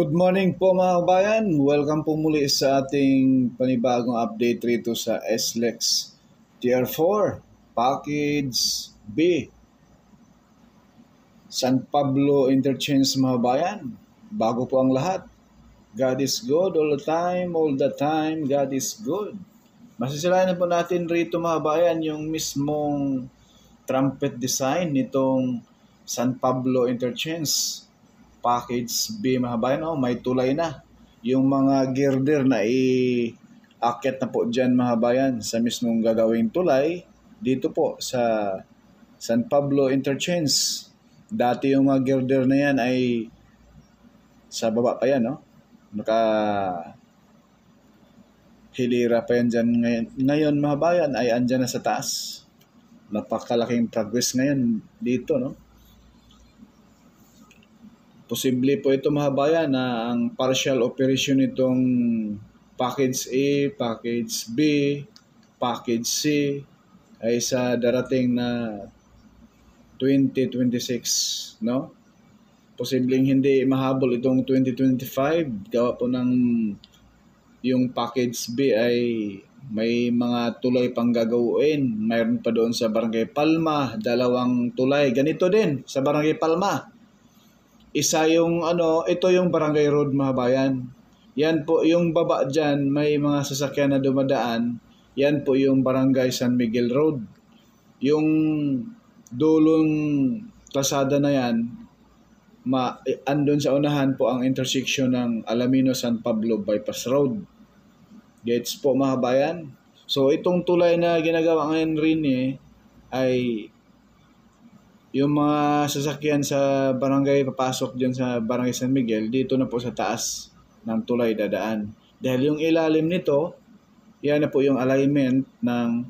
Good morning po mga kabayan. Welcome po muli sa ating panibagong update rito sa SLEX Tier 4 Package B San Pablo Interchange mga kabayan. Bago po ang lahat, God is good all the time, God is good. Masisilayan po natin rito mga kabayan yung mismong trumpet design nitong San Pablo Interchange Package B mga kabayan. May tulay na. Yung mga girder na i-akit na po dyan mga kabayan sa mismong gagawing tulay dito po sa San Pablo Interchange. Dati yung mga girder na yan ay sa baba pa yan, hilira pa yan dyan ngayon mga kabayan ay andyan na sa taas. Napakalaking progress ngayon dito, Posible po ito mga kabayan na ang partial operation nitong Package A, Package B, Package C ay sa darating na 2026, Posibleng hindi mahabol itong 2025. Gawa po ng yung Package B ay may mga tulay pang gagawin. Mayroon pa doon sa Barangay Palma, 2 tulay. Ganito din sa Barangay Palma. Isa yung ito yung Barangay Road mga bayan. Yan po yung baba dyan, may mga sasakyan na dumadaan. Yan po yung Barangay San Miguel Road. Yung dulong kalsada na yan, andun sa unahan po ang intersection ng Alamino San Pablo Bypass Road. Gets po mga bayan. So itong tulay na ginagawa ngayon rin ay yung mga sasakyan sa barangay papasok dyan sa Barangay San Miguel, dito na po sa taas ng tulay dadaan. Dahil yung ilalim nito, yan na po yung alignment ng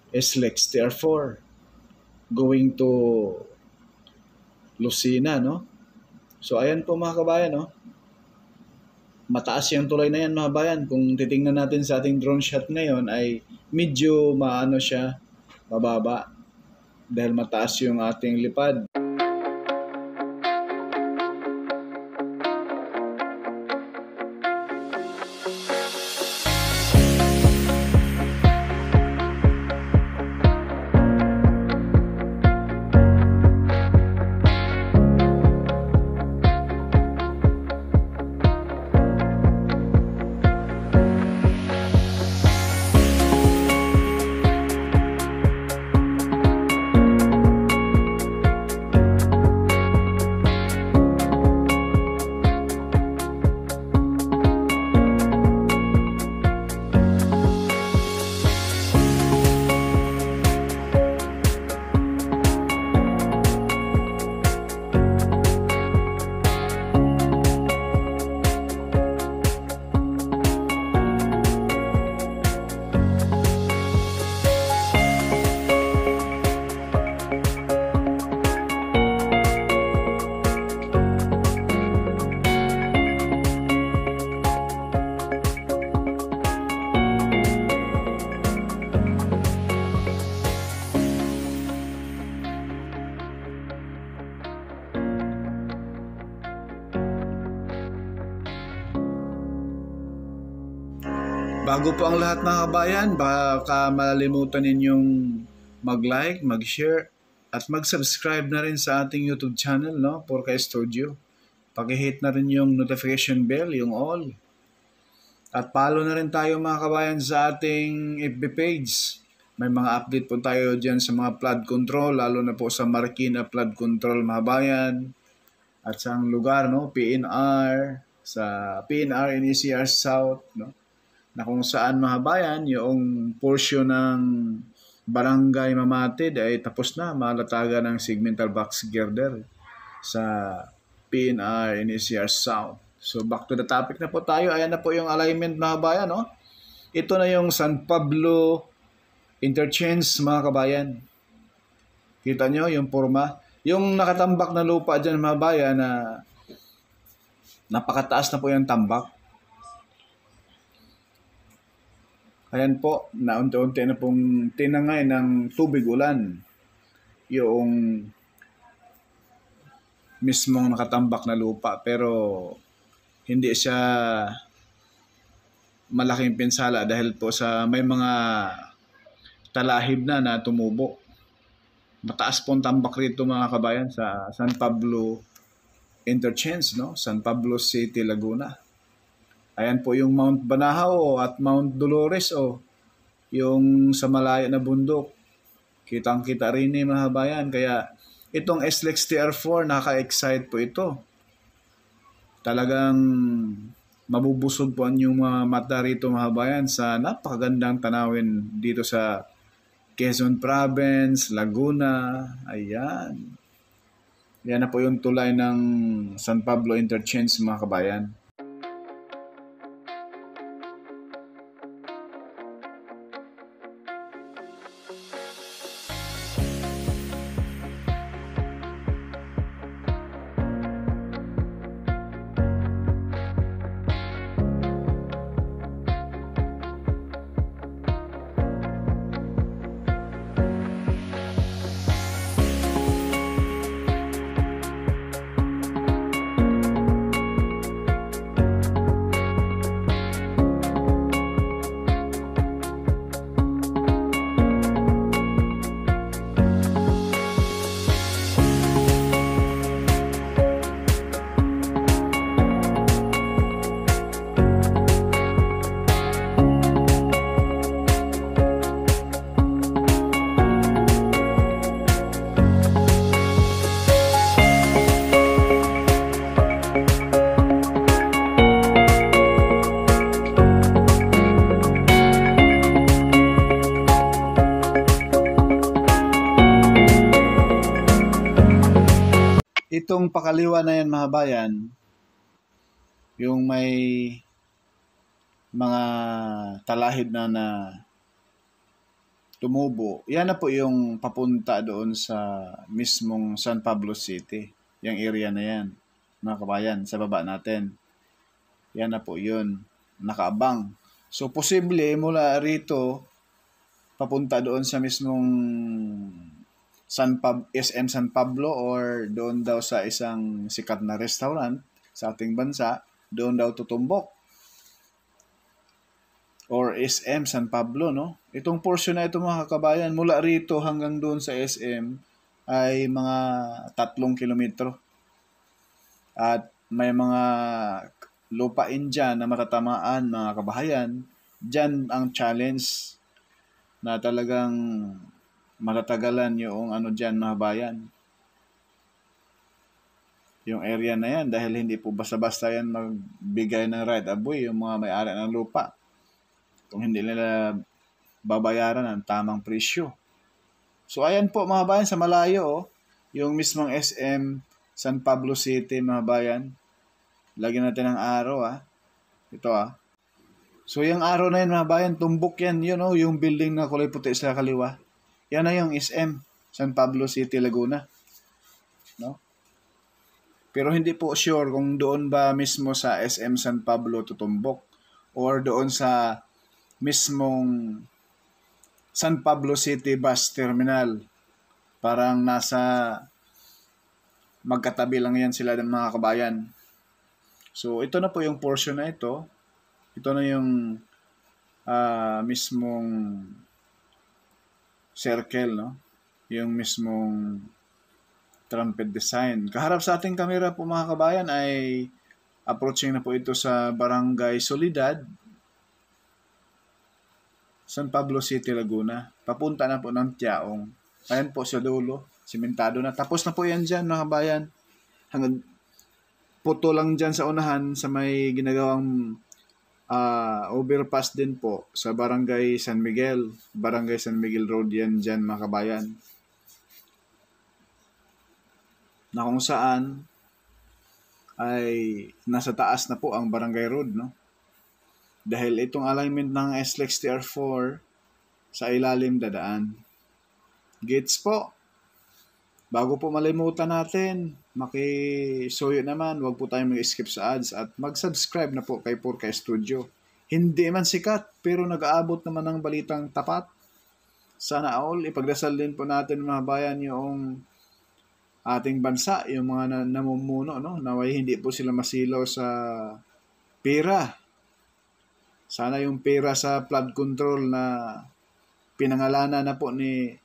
SLEX Tier 4 going to Lucena, So ayan po mga kabayan, Mataas yung tulay na yan mga bayan. Kung titingnan natin sa ating drone shot ngayon ay medyo siya, mababa. Dahil mataas yung ating lipad. Bago po ang lahat mga kabayan, baka malalimutan ninyong mag-like, mag-share, at mag-subscribe na rin sa ating YouTube channel, Porka Studio. Paki-hit na rin yung notification bell, yung all. At follow na rin tayo mga kabayan sa ating FB page. May mga update po tayo dyan sa mga flood control, lalo na po sa Marikina flood control mga kabayan. At sa ang lugar, PNR, sa PNR NECR South, na kung saan mga bayan, yung portion ng Barangay Mamatid ay tapos na, malatagan ng segmental box girder sa PNR NECR South. So back to the topic na po tayo. Ayan na po yung alignment mga bayan. Ito na yung San Pablo Interchange mga kabayan. Kita nyo yung forma. Yung nakatambak na lupa dyan mga bayan na napakataas na po yung tambak. Ayan po, na unti-unti na pong tinangay ng tubig ulan yung mismong nakatambak na lupa. Pero hindi siya malaking pinsala dahil po sa may mga talahib na tumubo. Mataas po ang tambak rito mga kabayan sa San Pablo Interchange, no? San Pablo City, Laguna. Ayan po yung Mount Banahaw at Mount Dolores yung sa malayo na bundok. Kitang-kita rin mga kabayan. Kaya itong SLEX TR4 nakaka-excite po ito. Talagang mabubusog po ang inyong mga mata rito mga kabayan sa napakagandang tanawin dito sa Quezon Province, Laguna. Ayan. Yan na po yung tulay ng San Pablo Interchange mga kabayan. Itong pakaliwa na yan mga bayan, yung may mga talahib na tumubo, yan na po yung papunta doon sa mismong San Pablo City. Yung area na yan, mga kabayan, sa baba natin. Yan na po yun, nakaabang. So, posible mula rito, papunta doon sa mismong SM San Pablo or doon daw sa isang sikat na restaurant sa ating bansa, doon daw tutumbok. Or SM San Pablo, no? Itong portion na ito mga kabayan, mula rito hanggang doon sa SM ay mga 3 kilometro. At may mga lupain dyan na matatamaan mga kabahayan. Dyan ang challenge na talagang matatagalan yung dyan mga bayan. Yung area na yan dahil hindi po basta-basta yan magbigay ng right of way yung mga may-ari ng lupa. Kung hindi nila babayaran ang tamang presyo. So ayan po mga bayan sa malayo yung mismong SM San Pablo City mga bayan. Lagyan natin ng araw Ito So yung araw na yun mga bayan, tumbok yan, yung building na kulay puti sa kaliwa. Yan na yung SM, San Pablo City, Laguna. No? Pero hindi po sure kung doon ba mismo sa SM San Pablo tutumbok or doon sa mismong San Pablo City Bus Terminal. Parang nasa magkatabi lang yan sila ng mga kabayan. So ito na po yung portion na ito. Ito na yung mismong circle, no? Yung mismong trumpet design. Kaharap sa ating kamera po mga kabayan ay approaching na po ito sa Barangay Soledad, San Pablo City, Laguna. Papunta na po ng Tiaong. Ayan po sa dulo. Simentado na. Tapos na po yan dyan mga kabayan. Hanggang puto lang dyan sa unahan sa may ginagawang overpass din po sa Barangay San Miguel. Barangay San Miguel Road yan dyan mga kabayan. Na kung saan ay nasa taas na po ang Barangay Road, no? Dahil itong alignment ng SLEX TR4 sa ilalim dadaan. Gets po. Bago po malimutan natin, makisuyo naman, huwag po tayong mag-skip sa ads at mag-subscribe na po kay Purka Studio. Hindi man sikat, pero nag-aabot naman ng balitang tapat. Sana all, ipagdasal din po natin mga bayan yung ating bansa, yung mga namumuno, no? Naway hindi po sila masilaw sa pera. Sana yung pera sa flood control na pinangalanan na po ni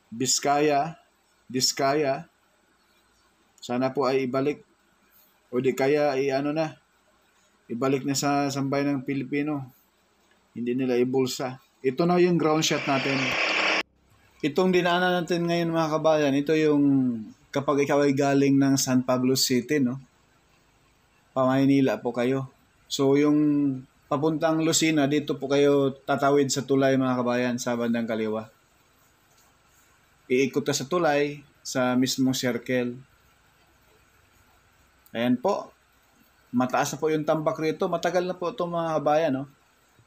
Diskaya, sana po ay ibalik o di kaya ibalik na sa sambayan ng Pilipino. Hindi nila ibulsa. Ito na yung ground shot natin. Itong dinaanan natin ngayon mga kabayan, ito yung kapag ikaw ay galing ng San Pablo City, no? Pa-Maynila po kayo. So yung papuntang Lucena, dito po kayo tatawid sa tulay mga kabayan sa bandang kaliwa. Iikot ka sa tulay sa mismong circle. Ayan po. Mataas na po yung tambak rito. Matagal na po itong mga kabayan, no?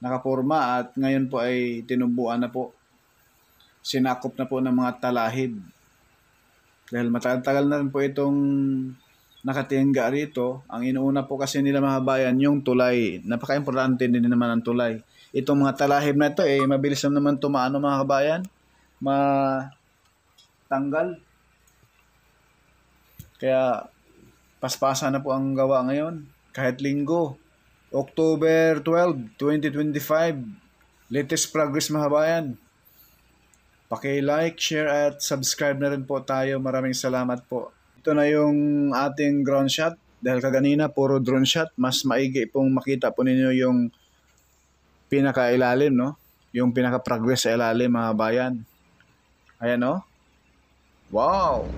Nakaporma at ngayon po ay tinubuan na po. Sinakop na po ng mga talahib. Dahil matagal na rin po itong nakatingga rito. Ang inuuna po kasi nila mga kabayan, yung tulay. Napaka-importante din naman ang tulay. Itong mga talahib na ito, mabilis naman tumaano mga kabayan. Matanggal. Kaya paspasa na po ang gawa ngayon. Kahit linggo. October 12, 2025. Latest progress mga kabayan. Paki-like, share at subscribe na rin po tayo. Maraming salamat po. Ito na yung ating ground shot. Dahil kaganina puro drone shot. Mas maigi pong makita po ninyo yung pinaka-ilalim, no? Yung pinaka-progress sa ilalim mga kabayan. Ayan, no? Wow!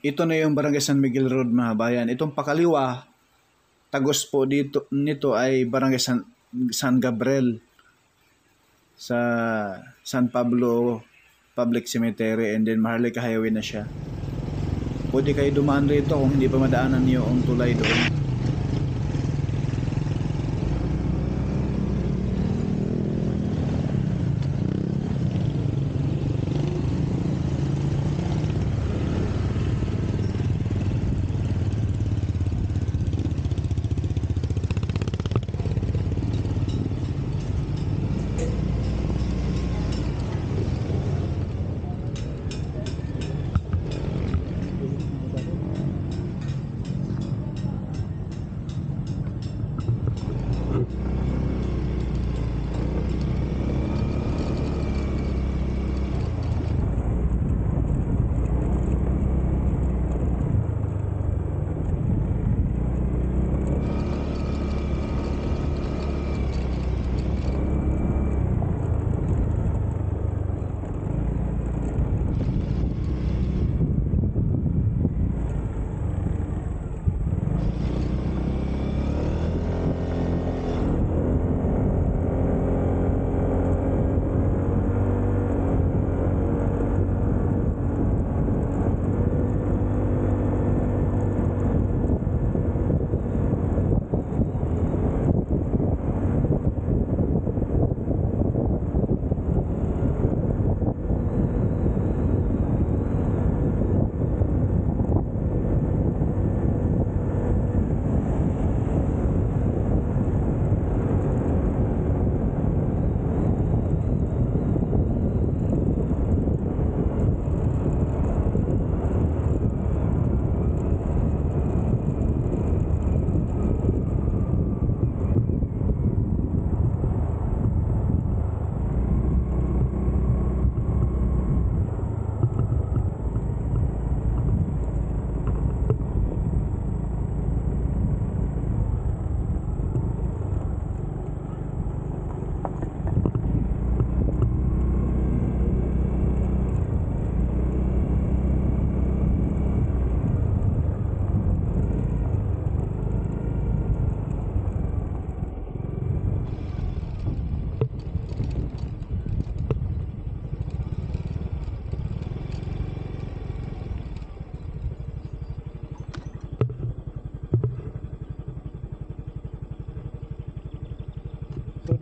Ito na yung Barangay San Miguel Road mga bayan. Itong pakaliwa, tagos po nito ay Barangay San Gabriel sa San Pablo Public Cemetery and then Maharlika Highway na siya. Pwede kayo dumaan rito kung hindi pa madaanan niyo ang tulay doon.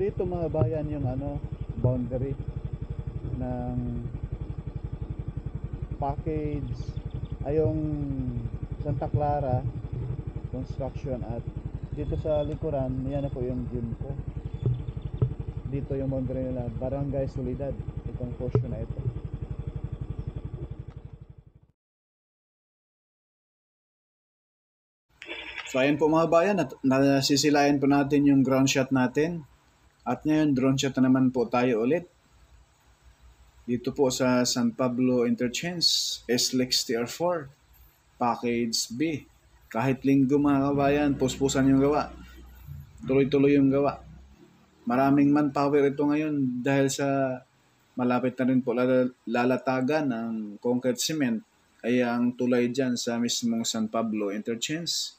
dito mga bayan yung boundary ng package ay yung Santa Clara construction, at dito sa likuran yan na po yung gym ko. Dito yung boundary nila, Barangay Solidad, itong portion na ito. So ayan po mga bayan, at nasisilayan po natin yung ground shot natin. At ngayon drone shot na naman po tayo ulit. Dito po sa San Pablo Interchange, SLEX TR4, Package B. Kahit linggo mga kabayan, puspusan yung gawa. Tuloy-tuloy yung gawa. Maraming manpower ito ngayon dahil sa malapit na rin po lalatagan ng concrete cement ay ang tulay dyan sa mismong San Pablo Interchange.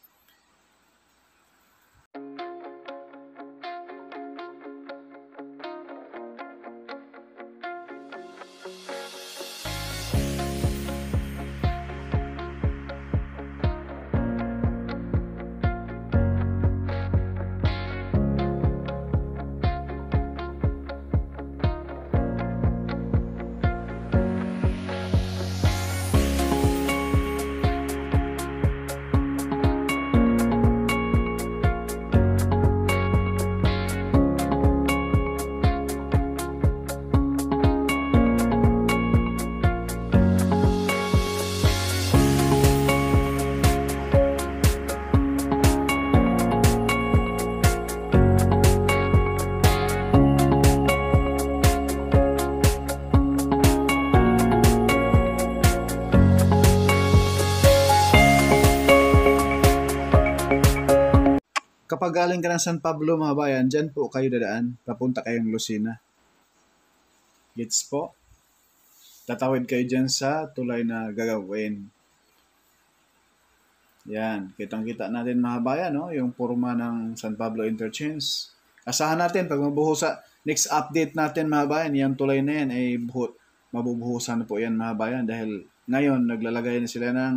Kapag galing ka ng San Pablo mga bayan, dyan po kayo dadaan, papunta kayong Lucena. Gets po? Tatawid kayo dyan sa tulay na gagawin. Yan, kitang-kita natin mga bayan, no? Yung porma ng San Pablo Interchange. Asahan natin, pag mabuhusa, next update natin mga bayan, yung tulay na yan ay mabubuhusan na po yan mga bayan, dahil ngayon naglalagay na sila ng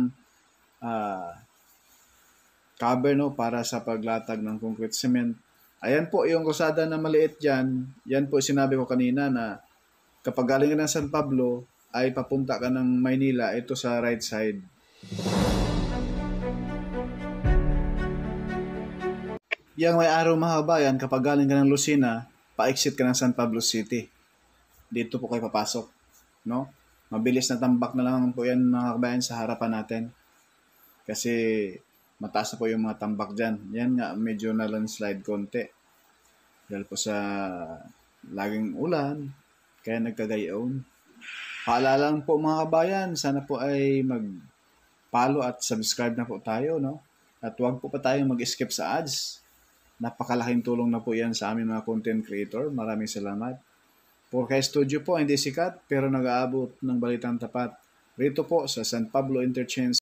cover, no, para sa paglatag ng concrete cement. Ayan po yung kalsada na maliit dyan. Yan po sinabi ko kanina na kapag galing ka ng San Pablo ay papunta ka ng Maynila, ito sa right side. Yang may araw mga kabayan, kapag galing ka ng Lucena, pa-exit ka ng San Pablo City. Dito po kayo papasok, no? Mabilis na tambak na lang po yan mga kabayan sa harapan natin. Kasi mataas na po yung mga tambak dyan. Yan nga, medyo na landslide konti. Dahil po sa laging ulan, kaya nagkagayon. Paalala lang po mga kabayan, sana po ay mag-follow at subscribe na po tayo, no? At huwag po pa tayong mag-skip sa ads. Napakalaking tulong na po yan sa aming mga content creator. Maraming salamat. Purkay Studio po, hindi sikat, pero nag-aabot ng balitang tapat. Rito po sa San Pablo Interchange,